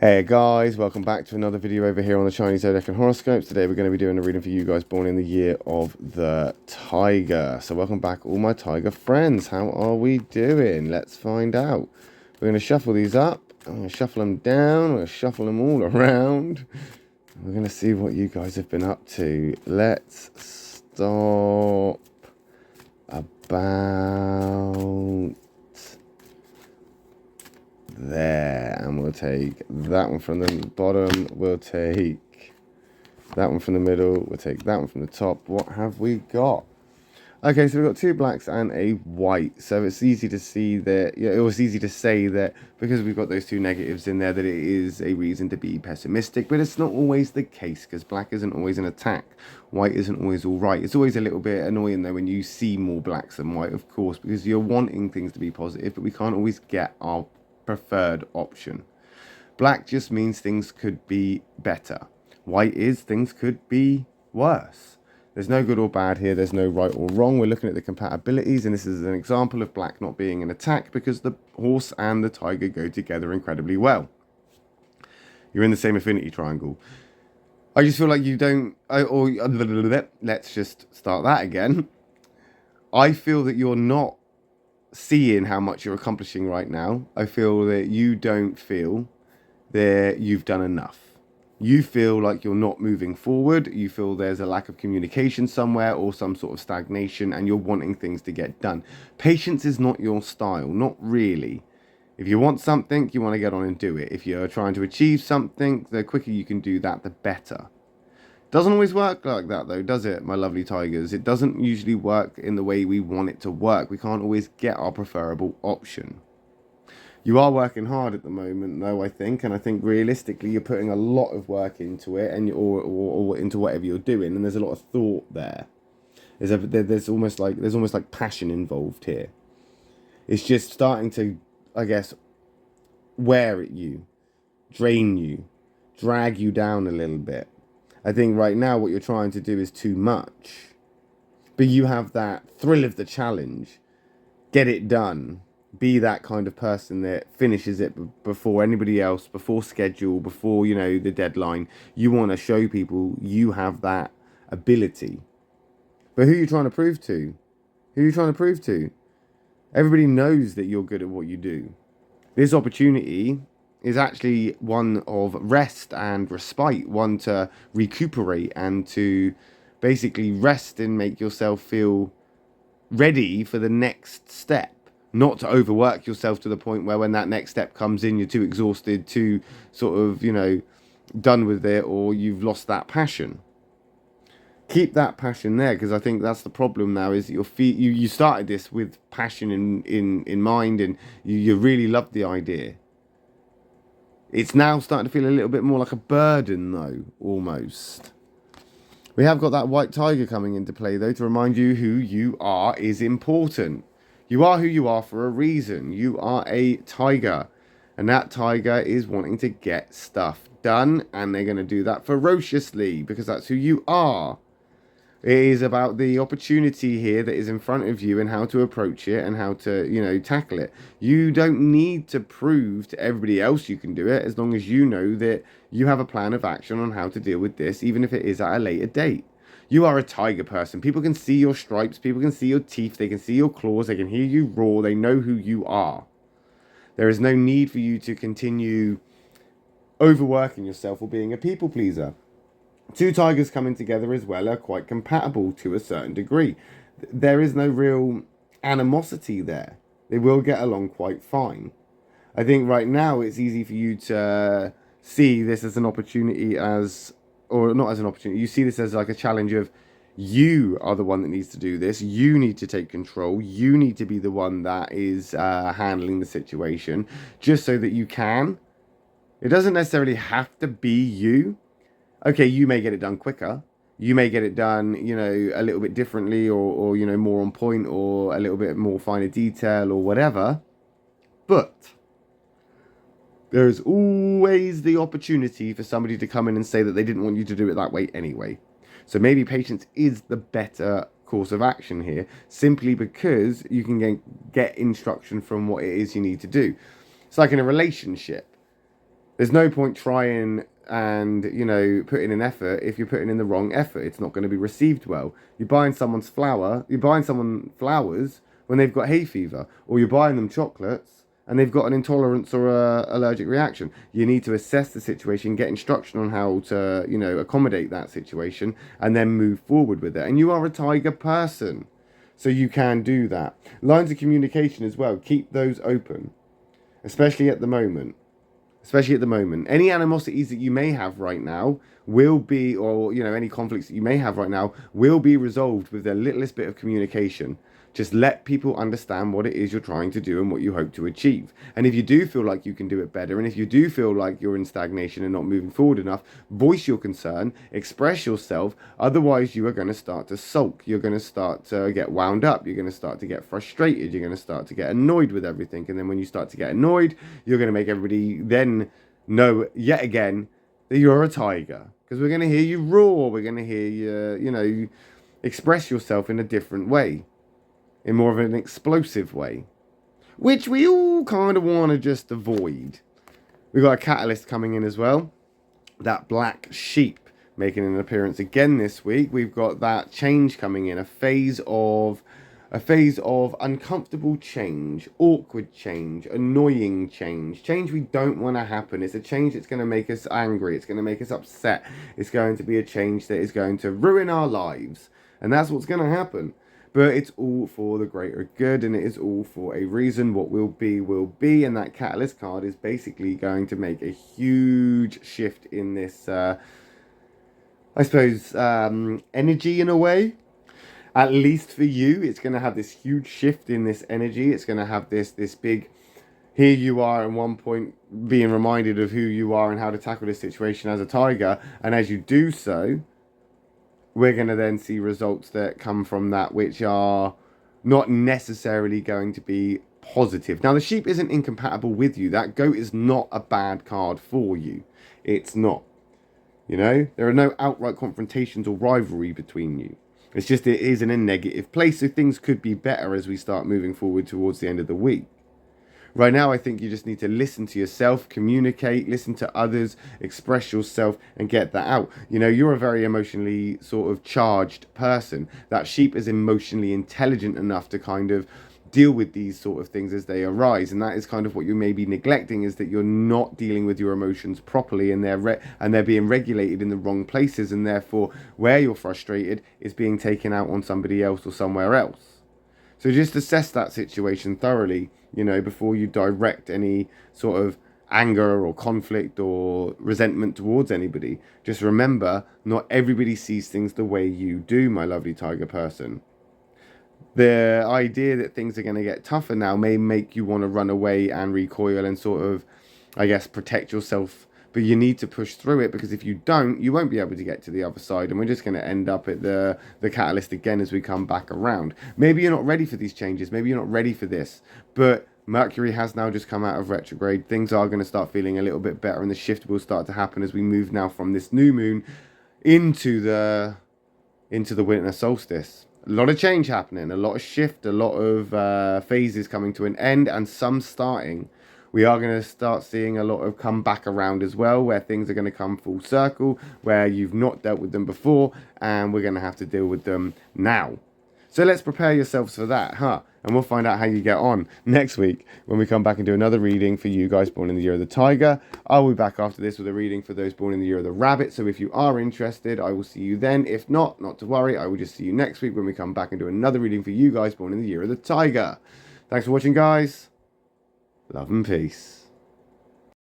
Hey guys, welcome back to another video over here on the Chinese Zodiac and Horoscopes. Today we're going to be doing a reading for you guys born in the year of the Tiger. So welcome back all my Tiger friends. How are we doing? Let's find out. We're going to shuffle these up. I'm going to shuffle them down. We're going to shuffle them all around. We're going to see what you guys have been up to. Let's stop about there, and we'll take that one from the bottom, we'll take that one from the middle, we'll take that one from the top. What have we got? Okay, so we've got two blacks and a white, so it's easy to see that, it was easy to say that because we've got those two negatives in there that it is a reason to be pessimistic, but it's not always the case, because black isn't always an attack, white isn't always all right. It's always a little bit annoying though when you see more blacks than white, of course, because you're wanting things to be positive, but we can't always get our preferred option. Black just means things could be better. White is things could be worse. There's no good or bad here. There's no right or wrong. We're looking at the compatibilities, and this is an example of black not being an attack because the horse and the tiger go together incredibly well. You're in the same affinity triangle. I just feel like you don't, let's just start that again. I feel that you're not seeing how much you're accomplishing right now. I feel that you don't feel that you've done enough. You feel like you're not moving forward. You feel there's a lack of communication somewhere or some sort of stagnation, and you're wanting things to get done. Patience is not your style, not really. If you want something, you want to get on and do it. If you're trying to achieve something, the quicker you can do that, the better. Doesn't always work like that though, does it, my lovely tigers? It doesn't usually work in the way we want it to work. We can't always get our preferable option. You are working hard at the moment though, I think, and I think realistically you're putting a lot of work into it, and or into whatever you're doing, and there's a lot of thought there. There's almost like passion involved here. It's just starting to, I guess, wear at you, drain you, drag you down a little bit. I think right now what you're trying to do is too much. But you have that thrill of the challenge. Get it done. Be that kind of person that finishes it before anybody else, before schedule, before, the deadline. You want to show people you have that ability. But who are you trying to prove to? Who are you trying to prove to? Everybody knows that you're good at what you do. This opportunity is actually one of rest and respite, one to recuperate and to basically rest and make yourself feel ready for the next step, not to overwork yourself to the point where when that next step comes in, you're too exhausted, too sort of, done with it, or you've lost that passion. Keep that passion there, because I think that's the problem now, is that you started this with passion in mind, and you really loved the idea. It's now starting to feel a little bit more like a burden, though, almost. We have got that white tiger coming into play, though, to remind you who you are is important. You are who you are for a reason. You are a tiger. And that tiger is wanting to get stuff done, and they're going to do that ferociously, because that's who you are. It is about the opportunity here that is in front of you and how to approach it and how to, tackle it. You don't need to prove to everybody else you can do it, as long as you know that you have a plan of action on how to deal with this, even if it is at a later date. You are a tiger person. People can see your stripes. People can see your teeth. They can see your claws. They can hear you roar. They know who you are. There is no need for you to continue overworking yourself or being a people pleaser. Two tigers coming together as well are quite compatible to a certain degree. There is no real animosity there. They will get along quite fine. I think right now it's easy for you to see this as an opportunity or not as an opportunity. You see this as like a challenge of, you are the one that needs to do this. You need to take control. You need to be the one that is handling the situation, just so that you can. It doesn't necessarily have to be you. Okay, you may get it done quicker. You may get it done, a little bit differently or more on point or a little bit more finer detail or whatever. But there is always the opportunity for somebody to come in and say that they didn't want you to do it that way anyway. So maybe patience is the better course of action here, simply because you can get instruction from what it is you need to do. It's like in a relationship. There's no point trying and, you know, putting in effort if you're putting in the wrong effort. It's not going to be received well. You're buying someone flowers when they've got hay fever, or you're buying them chocolates and they've got an intolerance or a allergic reaction. You need to assess the situation, get instruction on how to, you know, accommodate that situation, and then move forward with it. And you are a tiger person, so you can do that. Lines of communication as well, keep those open, especially at the moment. Any animosities that you may have right now will be, or, you know, any conflicts that you may have right now will be resolved with the littlest bit of communication. Just let people understand what it is you're trying to do and what you hope to achieve. And if you do feel like you can do it better, and if you do feel like you're in stagnation and not moving forward enough, voice your concern, express yourself. Otherwise, you are going to start to sulk. You're going to start to get wound up. You're going to start to get frustrated. You're going to start to get annoyed with everything. And then when you start to get annoyed, you're going to make everybody then know yet again that you're a tiger. Because we're going to hear you roar. We're going to hear you, you know, express yourself in a different way, in more of an explosive way, which we all kind of want to just avoid. We've got a catalyst coming in as well. That black sheep making an appearance again this week. We've got that change coming in, a phase of uncomfortable change, awkward change, annoying change, change we don't want to happen. It's a change that's going to make us angry. It's going to make us upset. It's going to be a change that is going to ruin our lives. And that's what's going to happen. But it's all for the greater good, and it is all for a reason. What will be, and that catalyst card is basically going to make a huge shift in this, I suppose, energy in a way. At least for you, it's going to have this huge shift in this energy. It's going to have this big, here you are at one point being reminded of who you are and how to tackle this situation as a tiger. And as you do so, we're going to then see results that come from that which are not necessarily going to be positive. Now, the sheep isn't incompatible with you. That goat is not a bad card for you. It's not. You know, there are no outright confrontations or rivalry between you. It's just it is in a negative place, so things could be better as we start moving forward towards the end of the week. Right now, I think you just need to listen to yourself, communicate, listen to others, express yourself, and get that out. You know, you're a very emotionally sort of charged person. That sheep is emotionally intelligent enough to kind of deal with these sort of things as they arise, and that is kind of what you may be neglecting, is that you're not dealing with your emotions properly, and they're being regulated in the wrong places, and therefore where you're frustrated is being taken out on somebody else or somewhere else. So just assess that situation thoroughly, you know, before you direct any sort of anger or conflict or resentment towards anybody. Just remember, not everybody sees things the way you do, my lovely tiger person. The idea that things are going to get tougher now may make you want to run away and recoil and sort of, I guess, protect yourself. But you need to push through it, because if you don't, you won't be able to get to the other side. And we're just going to end up at the catalyst again as we come back around. Maybe you're not ready for these changes. Maybe you're not ready for this. But Mercury has now just come out of retrograde. Things are going to start feeling a little bit better, and the shift will start to happen as we move now from this new moon into the winter solstice. A lot of change happening, a lot of shift, a lot of phases coming to an end, and some starting. We are going to start seeing a lot of come back around as well, where things are going to come full circle, where you've not dealt with them before, and we're going to have to deal with them now. So let's prepare yourselves for that, huh? And we'll find out how you get on next week when we come back and do another reading for you guys born in the year of the tiger. I'll be back after this with a reading for those born in the year of the rabbit. So if you are interested, I will see you then. If not, not to worry. I will just see you next week when we come back and do another reading for you guys born in the year of the tiger. Thanks for watching, guys. Love and peace.